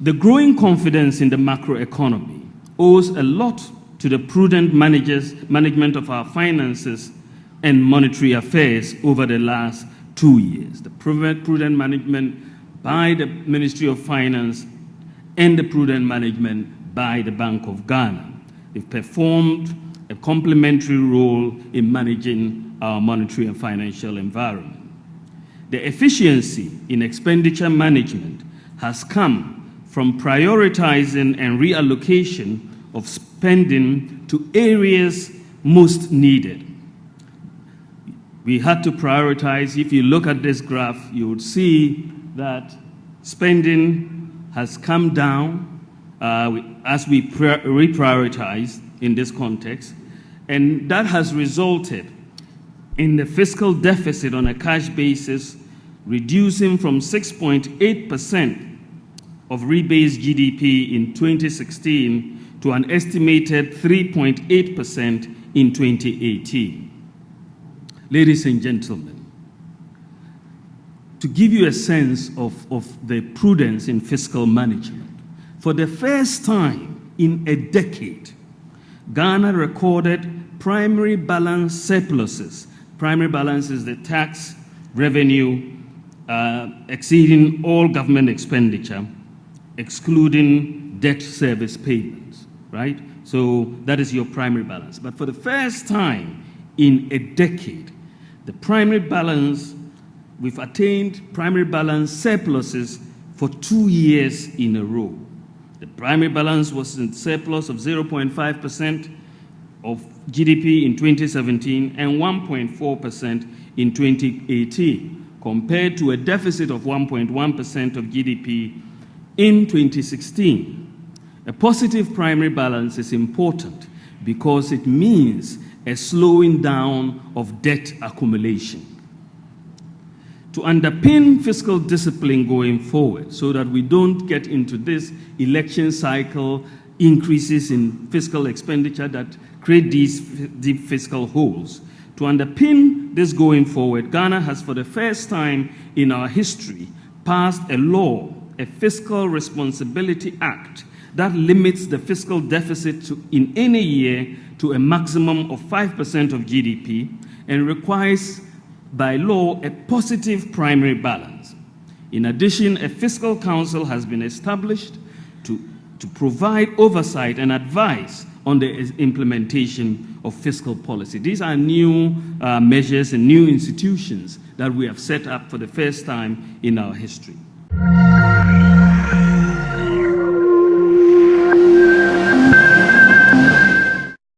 The growing confidence in the macroeconomy owes a lot to the prudent management of our finances and monetary affairs over the last 2 years. The prudent management by the Ministry of Finance and the prudent management by the Bank of Ghana. They've performed a complementary role in managing our monetary and financial environment. The efficiency in expenditure management has come from prioritizing and reallocation of spending to areas most needed. We had to prioritize. If you look at this graph, you would see that spending has come down as we reprioritize in this context, and that has resulted in the fiscal deficit on a cash basis reducing from 6.8% of rebased GDP in 2016 to an estimated 3.8% in 2018. Ladies and gentlemen, to give you a sense of the prudence in fiscal management, for the first time in a decade, Ghana recorded primary balance surpluses. Primary balance is the tax revenue exceeding all government expenditure, excluding debt service payments, right? So that is your primary balance. But for the first time in a decade, the primary balance, we've attained primary balance surpluses for 2 years in a row. The primary balance was in surplus of 0.5% of GDP in 2017 and 1.4% in 2018, compared to a deficit of 1.1% of GDP in 2016. A positive primary balance is important because it means a slowing down of debt accumulation. To underpin fiscal discipline going forward so that we don't get into this election cycle increases in fiscal expenditure that create these deep fiscal holes. To underpin this going forward, Ghana has for the first time in our history passed a law, a Fiscal Responsibility Act, that limits the fiscal deficit in any year to a maximum of 5% of GDP and requires by law a positive primary balance. In addition, a fiscal council has been established to provide oversight and advice on the implementation of fiscal policy. These are new measures and new institutions that we have set up for the first time in our history.